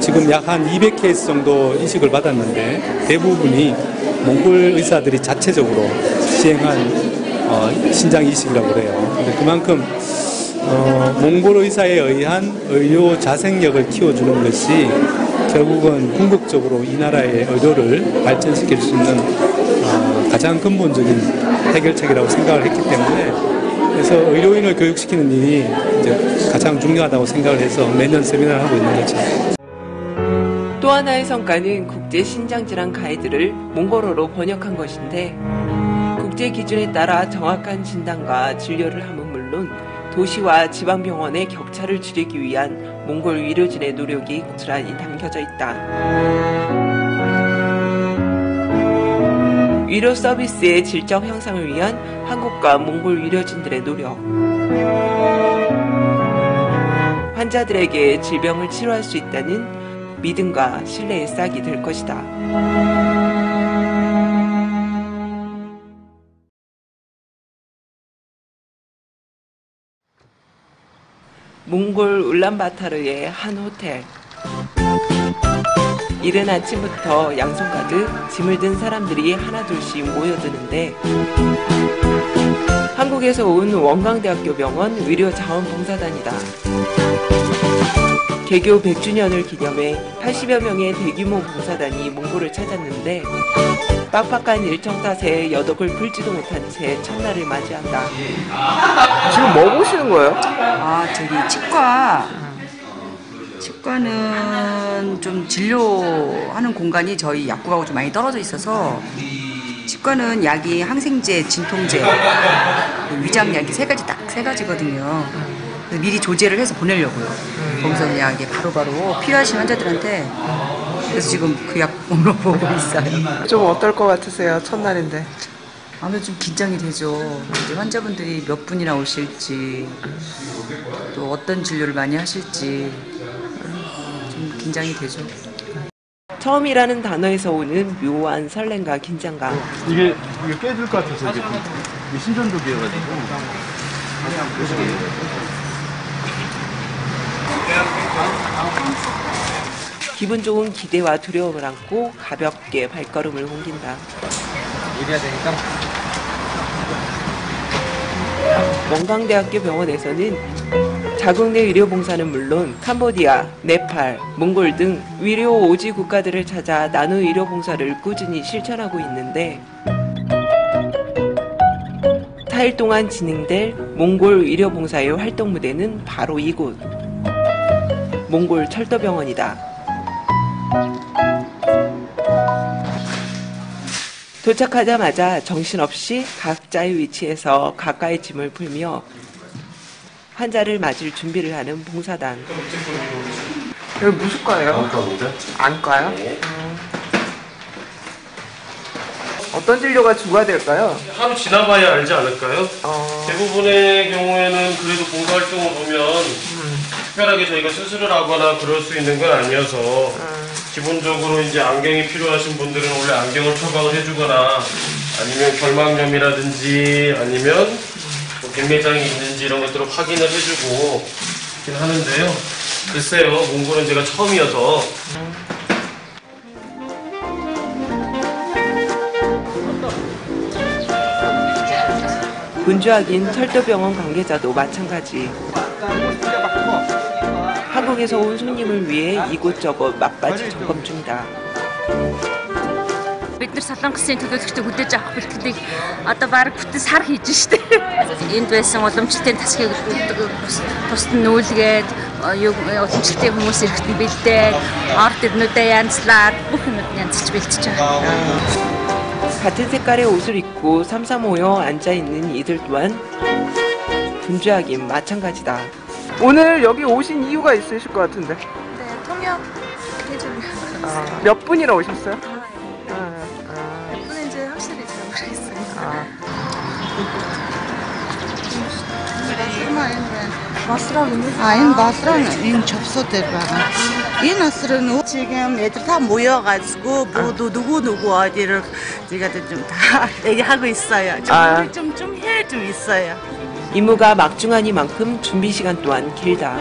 지금 약 한 200케이스 정도 이식을 받았는데 대부분이 몽골 의사들이 자체적으로 시행한 신장 이식이라고 그래요. 근데 그만큼 몽골 의사에 의한 의료 자생력을 키워주는 것이 결국은 궁극적으로 이 나라의 의료를 발전시킬 수 있는 가장 근본적인 해결책이라고 생각을 했기 때문에 그래서 의료인을 교육시키는 일이 이제 가장 중요하다고 생각을 해서 매년 세미나를 하고 있는 거죠. 또 하나의 성과는 국제 신장질환 가이드를 몽골어로 번역한 것인데 국제 기준에 따라 정확한 진단과 진료를 함은 물론 도시와 지방병원의 격차를 줄이기 위한 몽골 의료진의 노력이 고스란히 담겨져 있다. 의료 서비스의 질적 향상을 위한 한국과 몽골 의료진들의 노력. 환자들에게 질병을 치료할 수 있다는 믿음과 신뢰의 싹이 될 것이다. 몽골 울란바타르의 한 호텔. 이른 아침부터 양손 가득 짐을 든 사람들이 하나둘씩 모여드는데 한국에서 온 원광대학교 병원 의료자원봉사단이다. 개교 100주년을 기념해 80여 명의 대규모 봉사단이 몽골을 찾았는데 빡빡한 일정 탓에 여덕을 풀지도 못한 채 첫날을 맞이한다. 지금 뭐 보시는 거예요? 저기 치과는 좀 진료하는 공간이 저희 약국하고 좀 많이 떨어져 있어서 치과는 약이 항생제, 진통제, 위장약이 세 가지거든요. 그래서 미리 조제를 해서 보내려고요. 거기서 그냥 이게 바로바로 필요하신 환자들한테 그래서 지금 그 약 보고 있어요. 좀 어떨 것 같으세요? 첫날인데. 아무래도 좀 긴장이 되죠. 이제 환자분들이 몇 분이나 오실지 또 어떤 진료를 많이 하실지 좀 긴장이 되죠. 처음이라는 단어에서 오는 묘한 설렘과 긴장감. 이게 깨질 것 같아서 이게 신전독이어가지고. 기분 좋은 기대와 두려움을 안고 가볍게 발걸음을 옮긴다. 이래야 되니까. 원광대학교 병원에서는 자국 내 의료봉사는 물론 캄보디아, 네팔, 몽골 등 위료 오지 국가들을 찾아 나노 의료봉사를 꾸준히 실천하고 있는데 4일 동안 진행될 몽골 의료봉사의 활동 무대는 바로 이곳 몽골 철도병원이다. 도착하자마자 정신없이 각자의 위치에서 각가의 짐을 풀며 환자를 맞을 준비를 하는 봉사단. 여기 무슨 과예요? 안과인데? 안과요? 어떤 진료가 주가될까요? 하루 지나봐야 알지 않을까요? 대부분의 경우에는 그래도 봉사활동을 보면 특별하게 저희가 수술을 하거나 그럴 수 있는 건 아니어서 기본적으로 이제 안경이 필요하신 분들은 원래 안경을 처방을 해주거나 아니면 결막염이라든지 아니면 뭐 백내장이 있는지 이런 것들을 확인을 해주고 그렇긴 하는데요. 글쎄요, 몽골은 제가 처음이어서 분주하긴 철도병원 관계자도 마찬가지. 한국에서 온 손님을 위해 이곳저곳 막바지 점검 중이다. Бид нар солонгосын төлөөлөгчдөг хүлээж авах бэлтгэлийг одоо бараг бүтэн сар хийж штэ. Энд байсан уламжлалтын тасгийг тусад нь нүүлгээд уламжлалтын хүмүүс ирэхэд нь бэлдээд орд ирнүүдээ янзлаад бүх юмуд янзлж бэлтэж байгаа. 같은 색깔의 옷을 입고 삼삼오여 앉아있는 이들 또한 분주하긴 마찬가지다. 오늘 여기 오신 이유가 있으실 것 같은데. 네, 통역 해주려고. 몇 분이나 오셨어요? 몇 분인지 확실히 잘 모르겠어요. Энэ болроо энэ човсуудэр байгаа. Энэ насрын үчигэм 애들 다 모여가지고 모두 누구 어디를 제가 좀 다 얘기하고 있어요. 좀 해 좀 있어요. 임무가 막중하니만큼 준비 시간 또한 길다.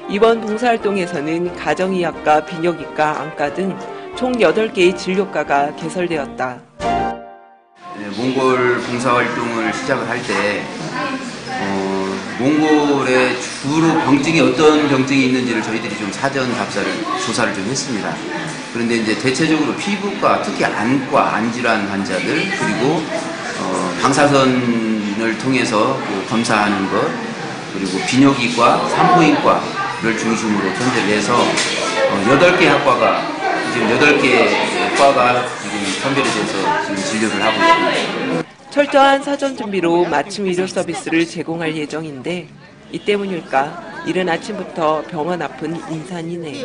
이번 봉사활동에서는 가정의학과, 비뇨기과, 안과 등 총 8개의 진료과가 개설되었다. 몽골 봉사활동을 시작을 할 때 몽골에 주로 병증이 어떤 병증이 있는지를 저희들이 좀 사전 조사를 좀 했습니다. 그런데 이제 대체적으로 피부과, 특히 안과, 안질환 환자들, 그리고 방사선을 통해서 검사하는 것, 그리고 비뇨기과, 산부인과를 중심으로 전제를 해서 8개 학과가 지금 8개 과가 지금 선별돼서 지금 진료를 하고 있습니다. 철저한 사전 준비로 맞춤 의료 서비스를 제공할 예정인데 이 때문일까 이른 아침부터 병원 앞은 인산이네.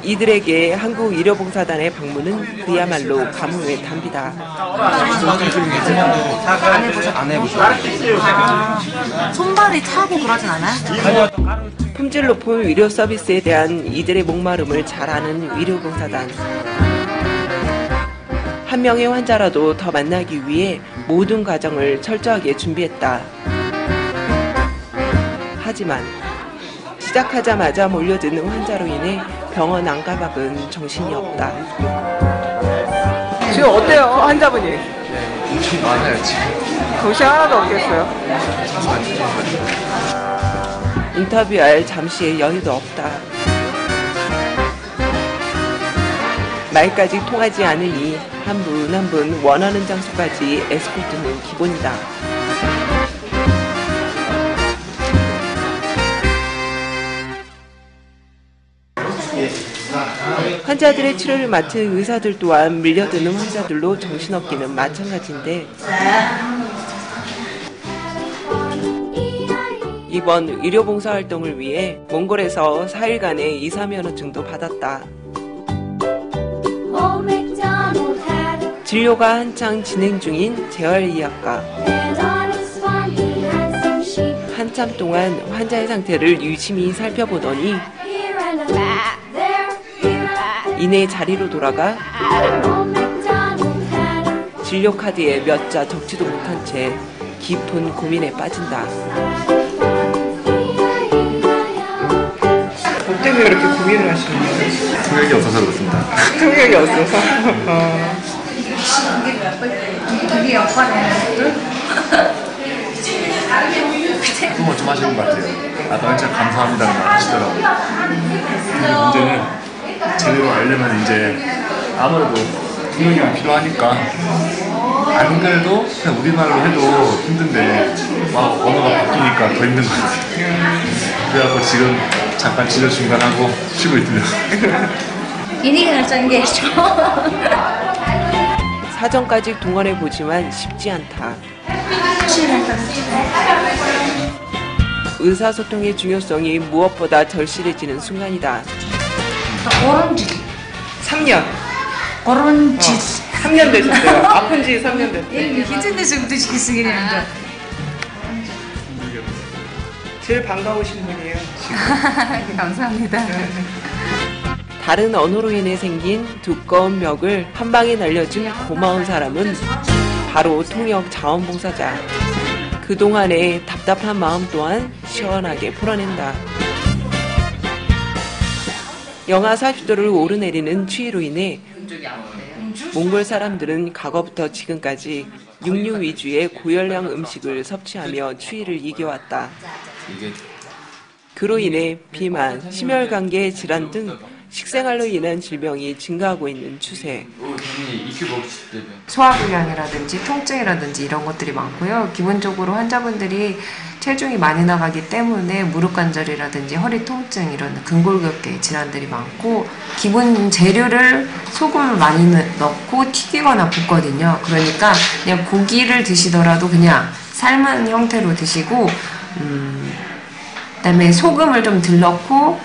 이들에게 한국의료봉사단의 방문은 그야말로 가뭄의 단비다. 손발이 차고 그러진 않아요? 품질 높은 의료 서비스에 대한 이들의 목마름을 잘 아는 의료봉사단. 한 명의 환자라도 더 만나기 위해 모든 과정을 철저하게 준비했다. 하지만 시작하자마자 몰려드는 환자로 인해 병원 안가박은 정신이 없다. 지금 어때요, 환자분이? 엄청 많아요, 지금. 정신 하나도 없겠어요? 인터뷰할 잠시의 여유도 없다. 말까지 통하지 않으니 한 분 한 분 원하는 장소까지 에스코트는 기본이다. 환자들의 치료를 맡은 의사들 또한 밀려드는 환자들로 정신없기는 마찬가지인데 이번 의료봉사활동을 위해 몽골에서 4일간의 이사면허증도 받았다. 진료가 한창 진행 중인 재활의학과. 한참 동안 환자의 상태를 유심히 살펴보더니 이내 자리로 돌아가 진료 카드에 몇 자 적지도 못한 채 깊은 고민에 빠진다. 뭐 때문에 그렇게 고민을 하시는 거예요? 통역이 없어서 그렇습니다. 통역이 없어서? 그거 좀 하시는 것 같아요. 아까 진짜 감사합니다는 말 하시더라고요. 근데 문제는 제대로 알려면 이제 아무래도 통역이 필요하니까 안 그래도 그냥 우리말로 해도 힘든데 막 언어가 바뀌니까 더 힘든 것 같아요. 그래갖고 지금 잠깐 진료 중단하고 쉬고 있더라고요. 사정까지 동원해보지만 쉽지 않다. 의사소통의 중요성이 무엇보다 절실해지는 순간이다. 3년. 3년 되셨어요. 아픈 지 3년 됐어요. 제일 반가우신 분이에요. 감사합니다. 다른 언어로 인해 생긴 두꺼운 벽을 한 방에 날려준 고마운 사람은 바로 통역 자원봉사자. 그동안의 답답한 마음 또한 시원하게 풀어낸다. 영하 40도를 오르내리는 추위로 인해 몽골 사람들은 과거부터 지금까지 육류 위주의 고열량 음식을 섭취하며 추위를 이겨왔다. 그로 인해 비만, 심혈관계 질환 등 식생활로 인한 질병이 증가하고 있는 추세. 소화불량이라든지 통증이라든지 이런 것들이 많고요. 기본적으로 환자분들이 체중이 많이 나가기 때문에 무릎 관절이라든지 허리 통증 이런 근골격계 질환들이 많고 기본 재료를 소금을 많이 넣고 튀기거나 붓거든요. 그러니까 그냥 고기를 드시더라도 그냥 삶은 형태로 드시고 그다음에 소금을 좀 덜 넣고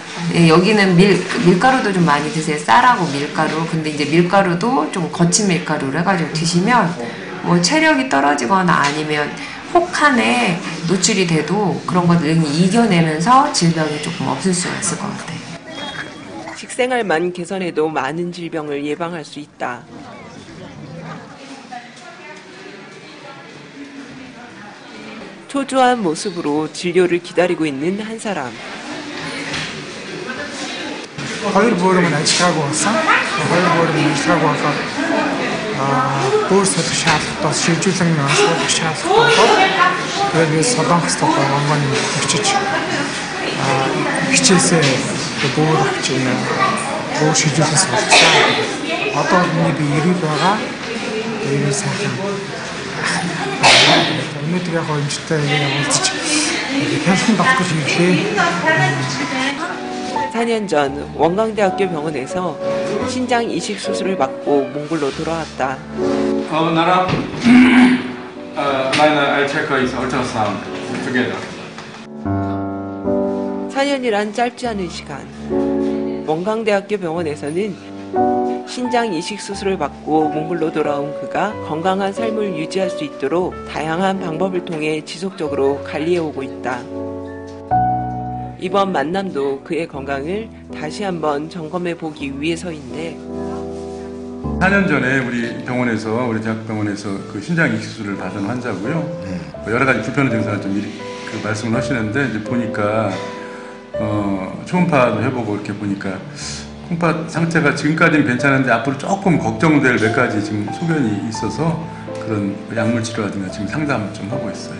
여기는 밀가루도 좀 많이 드세요. 쌀하고 밀가루. 근데 이제 밀가루도 좀 거친 밀가루를 해가지고 드시면 뭐 체력이 떨어지거나 아니면 혹한에 노출이 돼도 그런 것들 이겨내면서 질병이 조금 없을 수가 있을 것 같아요. 식생활만 개선해도 많은 질병을 예방할 수 있다. 초조한 모습으로 진료를 기다리고 있는 한 사람. хоёр бөөрөмн ажиллаагүй болсон. Хоёр бөөрөмн ажиллаагүй болоод бөөр солих шаардлагатаас шилжүүлэн суулгах шаардлагатай болоод тэгээд би Солонгост онгоны очиж хичээсээ бөөр авч ийн бөөр шилжүүлэн суулгасан. Одоо миний би 90 байгаа. Энэ сайхан. Өнөөдөр яг хэмжтэй уулзч 편성 받고 싶은데 4년 전 원광대학교 병원에서 신장 이식 수술을 받고 몽골로 돌아왔다. Mine, I'll check his ultrasound together. 4년이란 짧지 않은 시간. 원광대학교 병원에서는 신장 이식 수술을 받고 몽골로 돌아온 그가 건강한 삶을 유지할 수 있도록 다양한 방법을 통해 지속적으로 관리해오고 있다. 이번 만남도 그의 건강을 다시 한번 점검해 보기 위해서인데 4년 전에 우리 병원에서, 우리 대학병원에서 그 신장 이식 수술을 받은 환자고요. 여러 가지 불편한 증상을 좀 그 말씀을 하시는데 이제 보니까 초음파도 해보고 이렇게 보니까 콩팥 상태가 지금까지는 괜찮은데 앞으로 조금 걱정될 몇 가지 지금 소견이 있어서 그런 약물 치료라든가 지금 상담을 좀 하고 있어요.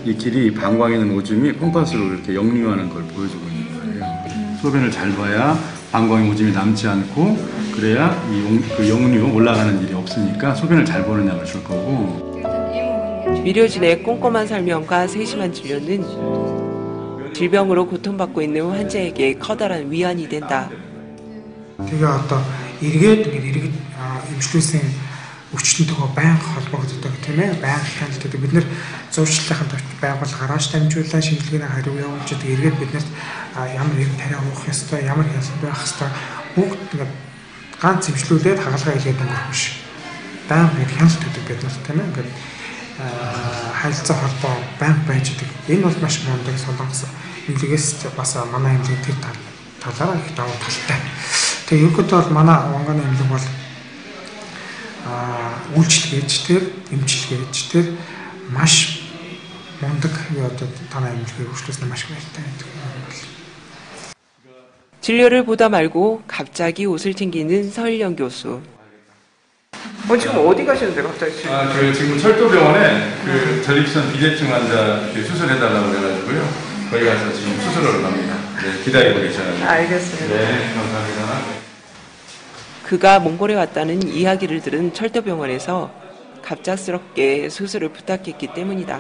이 길이 방광에 있는 오줌이 콩팥으로 이렇게 역류하는 걸 보여주고 있는 거예요. 소변을 잘 봐야 방광에 오줌이 남지 않고 그래야 그 역류 올라가는 일이 없으니까 소변을 잘 보는 약을 줄 거고. 의료진의 꼼꼼한 설명과 세심한 진료는 질병으로 고통받고 있는 환자에게 커다란 위안이 된다. Тэгээ одоо эргээд эмчлүүлсэн өвчтөнтэйгөө байнга холбогддог тийм ээ, байнга хяналтдаг. Бид нэр зуршлахын төвч байгуул гараж дамжуулан шинжилгээний хариу явуулж эргээд биднэрт ямар нэг тариа уух ёстой, ямар хяналт байх ёстой бүгд ингээд ганц эмчлүүлээд хагалгаа хийгээд өнгөрөх биш. Байнга хяналт өгдөг биднэрт тийм ээ. Ингээд харилцаа холбоо байнга байж идэг. Энэ бол маш мундаг солонгос эмнэлгээс бас манай эмнэлэг тэр талаараа их давуу талтай. Тэгээ ерөнхийдөө бол манай Вонганы эмнэлэг бол үйлчлэгчдэр, эмчилгээчдэр маш мундаг одоо танай эмнэлгээр үйлчлүүлсэн маш баяртай байдаг. 진료를 보다 말고 갑자기 옷을 챙기는 서일영 교수. 지금 어디 가시는데 갑자기? 저희 지금 철도병원에 그 전립선 비대증 환자 수술해달라고 그래가지고요. 거기 가서 지금 수술하러 갑니다. 네, 기다리고 계셔요. 알겠습니다. 네, 감사합니다. 그가 몽골에 왔다는 이야기를 들은 철도병원에서 갑작스럽게 수술을 부탁했기 때문이다.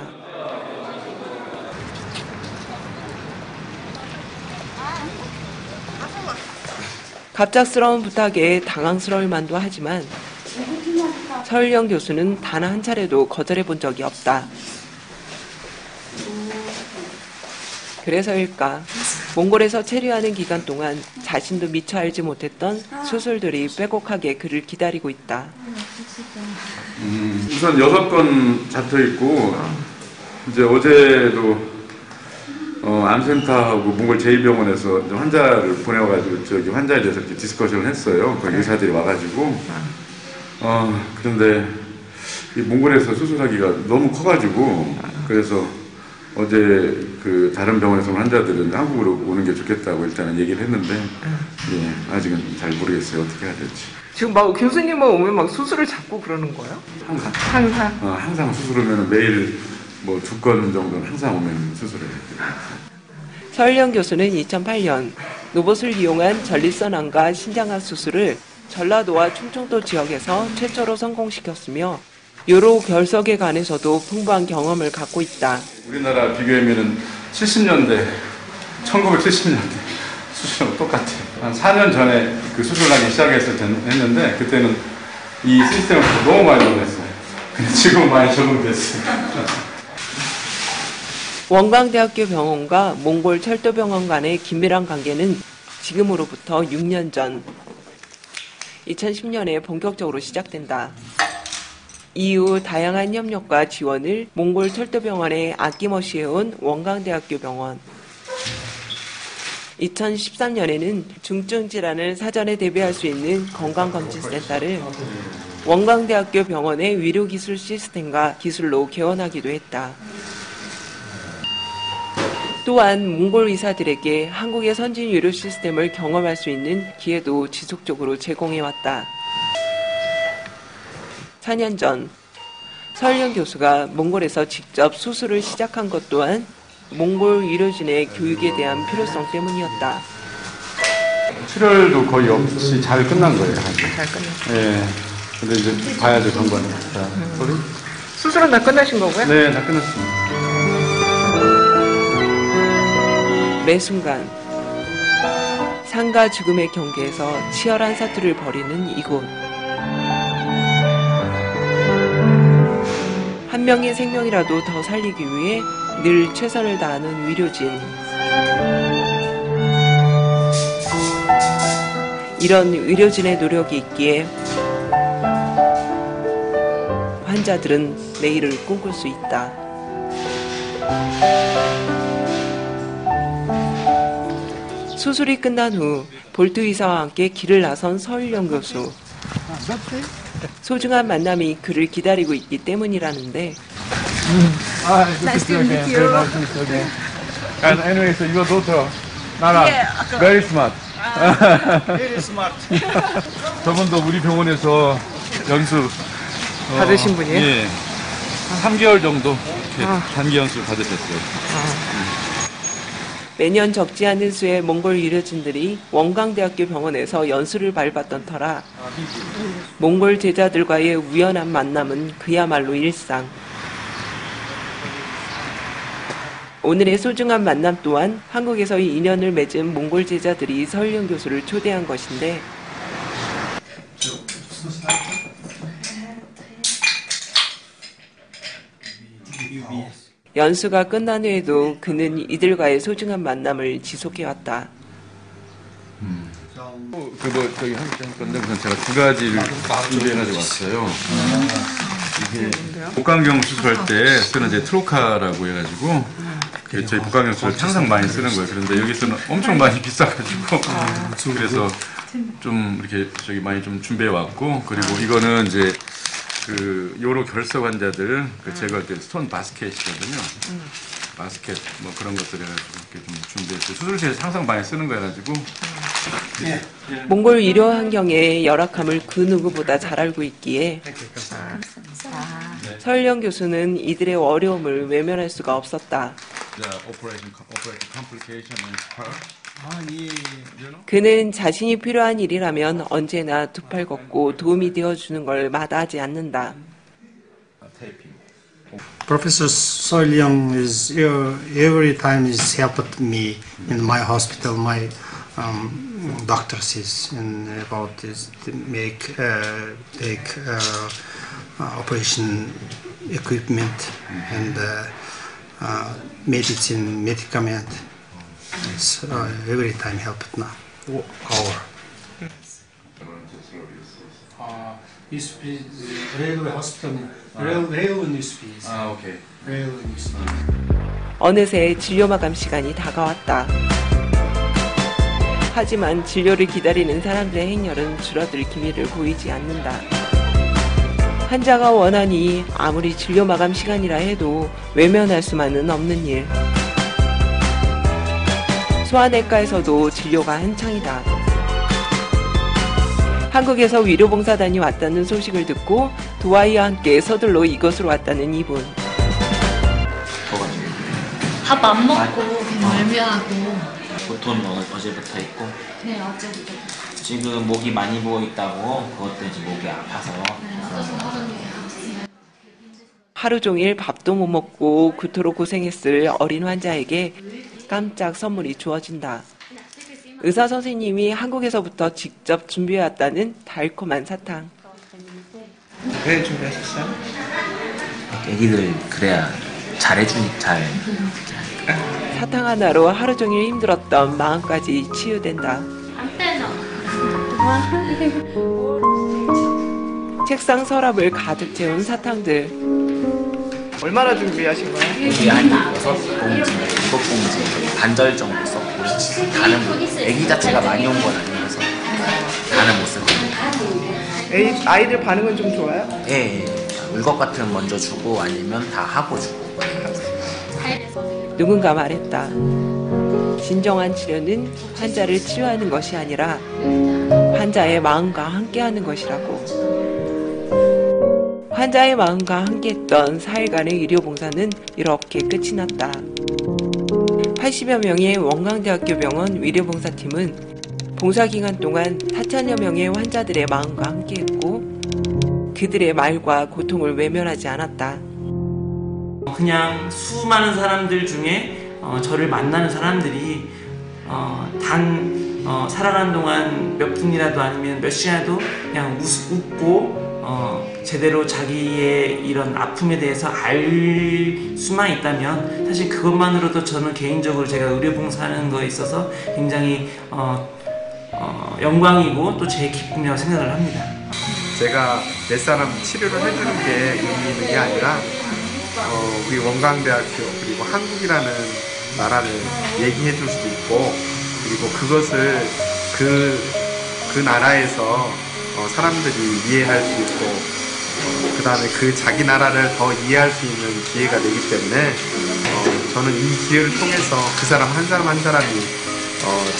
갑작스러운 부탁에 당황스러울 만도 하지만 서일영 교수는 단 한 차례도 거절해 본 적이 없다. 그래서일까 몽골에서 체류하는 기간 동안 자신도 미처 알지 못했던 수술들이 빼곡하게 그를 기다리고 있다. 우선 6건 잡혀 있고 이제 어제도 암센터하고 몽골 제2병원에서 환자를 보내와가지고 저기 환자에 대해서 이렇게 디스커션을 했어요. 거기 의사들이 와가지고 그런데 이 몽골에서 수술하기가 너무 커가지고 그래서 어제 그 다른 병원에서 환자들은 한국으로 오는 게 좋겠다고 일단은 얘기를 했는데 예, 아직은 잘 모르겠어요. 어떻게 해야 될지. 지금 막 교수님만 오면 막 수술을 잡고 그러는 거예요? 항상. 항상 수술하면 매일 뭐 2건 정도는 항상 오면 수술해요. 서일영 교수는 2008년 로봇을 이용한 전립선암과 신장암 수술을 전라도와 충청도 지역에서 최초로 성공시켰으며 여러 결석에 관해서도 풍부한 경험을 갖고 있다. 우리나라 비교하면은 70년대, 1970년대 수술하고 똑같아요. 한 4년 전에 그 수술하기 시작했는데 그때는 이 시스템을 너무 많이 놀랐어요. 근데 지금 많이 적응됐어요. 원광대학교 병원과 몽골 철도병원 간의 긴밀한 관계는 지금으로부터 6년 전 2010년에 본격적으로 시작된다. 이후 다양한 협력과 지원을 몽골 철도병원에 아낌없이 해온 원광대학교 병원. 2013년에는 중증 질환을 사전에 대비할 수 있는 건강검진센터를 원광대학교 병원의 의료기술 시스템과 기술로 개원하기도 했다. 또한 몽골 의사들에게 한국의 선진 의료 시스템을 경험할 수 있는 기회도 지속적으로 제공해왔다. 4년 전 서일영 교수가 몽골에서 직접 수술을 시작한 것 또한 몽골 의료진의 교육에 대한 필요성 때문이었다. 출혈도 거의 없이 잘 끝난 거예요. 잘 끝났어요. 예. 근데 이제 봐야죠, 건강은. 소리? 수술은 다 끝나신 거고요? 네, 다 끝났습니다. 매 순간 삶과 죽음의 경계에서 치열한 사투를 벌이는 이곳. 명의 생명이라도 더 살리기 위해 늘 최선을 다하는 의료진. 이런 의료진의 노력이 있기에 환자들은 내일을 꿈꿀 수 있다. 수술이 끝난 후 볼트 의사와 함께 길을 나선 서일영 교수. 소중한 만남이 그를 기다리고 있기 때문이라는데. Nice to meet you. And anyway, so your daughter, Nara, very smart. Very smart. 저분도 우리 병원에서 연수 받으신 분이에요? 예. 3개월 정도 단기 연수 받으셨어요. 매년 적지 않은 수의 몽골 의료진들이 원광대학교 병원에서 연수를 밟았던 터라 몽골 제자들과의 우연한 만남은 그야말로 일상. 오늘의 소중한 만남 또한 한국에서의 인연을 맺은 몽골 제자들이 서일영 교수를 초대한 것인데 연수가 끝난 후에도 그는 이들과의 소중한 만남을 지속해왔다. 그거 저기 할 건데 우선 제가 두 가지를 준비해가지고 왔어요. 이게 복강경 수술할 때 쓰는 이제 트로카라고 해가지고 저희 복강경 수술 항상 많이 쓰는 거예요. 그런데 여기서는 엄청 많이 비싸가지고 그래서 좀 이렇게 저기 많이 좀 준비해 왔고 그리고 이거는 이제 그 요로 결석 환자들 그 제거할 때 스톤 바스켓이거든요. 바스켓 뭐 그런 것들 해가지고 이렇게 좀 준비했어요. 수술실에서 항상 많이 쓰는 거 해가지고. 몽골 의료 환경의 열악함을 그 누구보다 잘 알고 있기에 서일영 교수는 이들의 어려움을 외면할 수가 없었다. 그는 자신이 필요한 일이라면 언제나 두 팔 걷고 도움이 되어주는 걸 마다하지 않는다. Professor Soilyong is every time he's helped me in my hospital. My doctor says about this to make take operation equipment and medicine medicament. It's every time helped now. Used to be railway hospital. Railway used to be. Okay. Railway used to be. 어느새 진료 마감 시간이 다가왔다. 하지만 진료를 기다리는 사람들의 행렬은 줄어들 기미를 보이지 않는다. 환자가 원하니 아무리 진료 마감 시간이라 해도 외면할 수만은 없는 일. 소아내과에서도 진료가 한창이다. 한국에서 위로봉사단이 왔다는 소식을 듣고 도아이와 함께 서둘러 이곳으로 왔다는 이분. 밥 안 먹고 멀미하고. 보통은 어제부터 있고. 네, 어제부터. 지금 목이 많이 부어 있다고 그것 때문에 목이 아파서. 하루 종일 밥도 못 먹고 그토록 고생했을 어린 환자에게 깜짝 선물이 주어진다. 의사 선생님이 한국에서부터 직접 준비해왔다는 달콤한 사탕. 왜 준비하셨어요? 애기들 그래야 잘해주니까 사탕 하나로 하루 종일 힘들었던 마음까지 치유된다. 책상 서랍을 가득 채운 사탕들. 얼마나 준비하신 거예요? 우리 한 6봉지, 7봉지 반절 정도 썼고 다는 애기 자체가 많이 온 건 아니어서 다는 못 썼거든요. 아이들 반응은 좀 좋아요? 예, 울 것 같으면 먼저 주고 아니면 다 하고 주고. 누군가 말했다. 진정한 치료는 환자를 치유하는 것이 아니라 환자의 마음과 함께하는 것이라고. 환자의 마음과 함께했던 4일간의 의료봉사는 이렇게 끝이 났다. 80여 명의 원광대학교 병원 의료봉사팀은 봉사기간 동안 4천여 명의 환자들의 마음과 함께했고 그들의 말과 고통을 외면하지 않았다. 그냥 수많은 사람들 중에 저를 만나는 사람들이 살아가는 동안 몇 분이라도 아니면 몇 시간이라도 그냥 웃고 제대로 자기의 이런 아픔에 대해서 알 수만 있다면 사실 그것만으로도 저는 개인적으로 제가 의료봉사하는 거에 있어서 굉장히 영광이고 또 제 기쁨이라고 생각을 합니다. 제가 몇 사람 치료를 해주는 게 의미 있는 게 아니라 우리 원광대학교 그리고 한국이라는 나라를 얘기해 줄 수도 있고, 그리고 그것을 그 나라에서 사람들이 이해할 수 있고, 그 다음에 그 자기 나라를 더 이해할 수 있는 기회가 되기 때문에 저는 이 기회를 통해서 그 사람 한 사람 한 사람이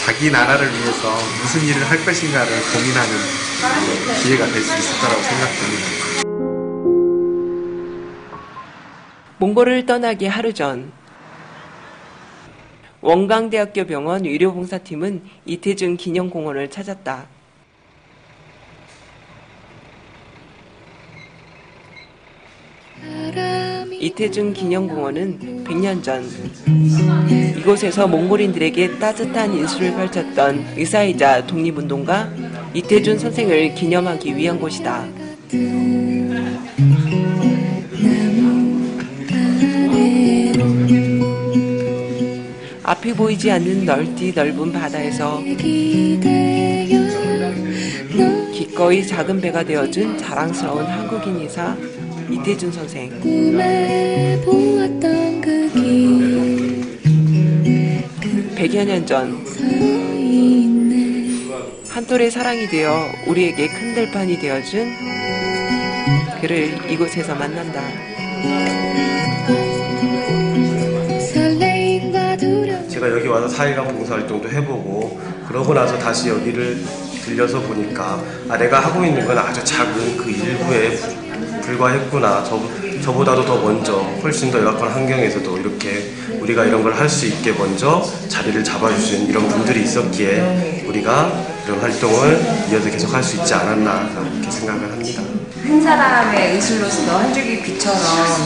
자기 나라를 위해서 무슨 일을 할 것인가를 고민하는 기회가 될 수 있을 거라고 생각합니다. 몽골을 떠나기 하루 전 원광대학교 병원 의료봉사팀은 이태준 기념공원을 찾았다. 이태준 기념공원은 100년 전 이곳에서 몽골인들에게 따뜻한 인수를 펼쳤던 의사이자 독립운동가 이태준 선생을 기념하기 위한 곳이다. 앞이 보이지 않는 넓은 바다에서 기꺼이 작은 배가 되어준 자랑스러운 한국인 의사 이태준 선생. 100여 년 전 한 톨의 사랑이 되어 우리에게 큰 들판이 되어준 그를 이곳에서 만난다. 제가 여기 와서 4일간 봉사활동도 해보고 그러고 나서 다시 여기를 들려서 보니까 내가 하고 있는 건 아주 작은 그 일부에 불과했구나. 저보다도 더 먼저 훨씬 더 열악한 환경에서도 이렇게 우리가 이런 걸 할 수 있게 먼저 자리를 잡아주신 이런 분들이 있었기에 우리가 이런 활동을 이어서 계속 할 수 있지 않았나 이렇게 생각을 합니다. 한 사람의 의술로서 한 줄기 빛처럼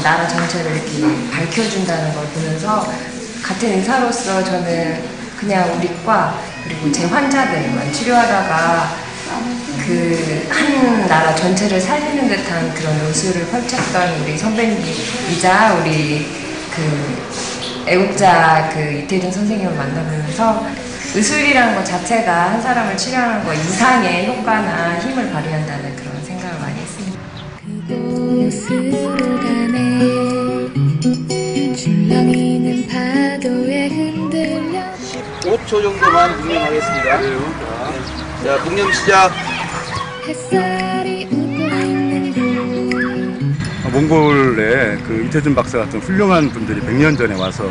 나라 전체를 이렇게 밝혀준다는 걸 보면서 같은 의사로서 저는 그냥 우리 과 그리고 제 환자들만 치료하다가 그 한 나라 전체를 살리는 듯한 그런 의술을 펼쳤던 우리 선배님이자 우리 그 애국자 그 이태준 선생님을 만나면서 의술이라는 것 자체가 한 사람을 치료하는 것 이상의 효과나 힘을 발휘한다는 그런 생각을 많이 했습니다. 그곳으로 가네 줄넘이는 파도에 흔들려 5초 정도만 복념하겠습니다. 자, 복념 시작. 햇살이 웃고 있는 곳 몽골에 그 이태준 박사 같은 훌륭한 분들이 100년 전에 와서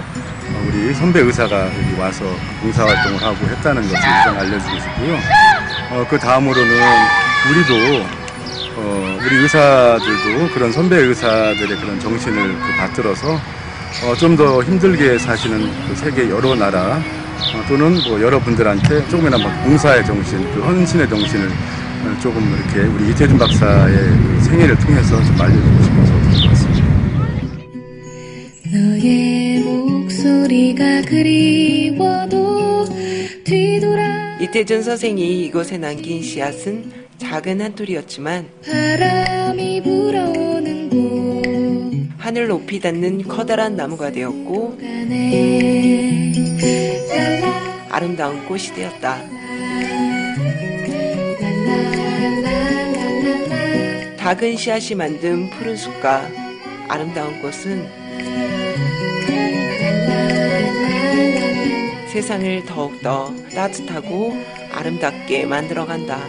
우리 선배 의사가 여기 와서 봉사활동을 하고 했다는 것을 일단 알려주고 싶고요. 그 다음으로는 우리도 우리 의사들도 그런 선배 의사들의 그런 정신을 받들어서 좀 더 힘들게 사시는 그 세계 여러 나라 또는 뭐 여러분들한테 조금이나마 봉사의 정신, 그 헌신의 정신을 조금 이렇게 우리 이태준 박사의 그 생애를 통해서 좀 알려주고 싶어서 들어왔습니다. 너의 목소리가 그리워도 뒤돌아 이태준 선생이 이곳에 남긴 씨앗은 작은 한 톨이었지만 바람이 불어오는 곳 하늘 높이 닿는 커다란 나무가 되었고 아름다운 꽃이 되었다. 작은 씨앗이 만든 푸른 숲과 아름다운 꽃은 세상을 더욱더 따뜻하고 아름답게 만들어간다.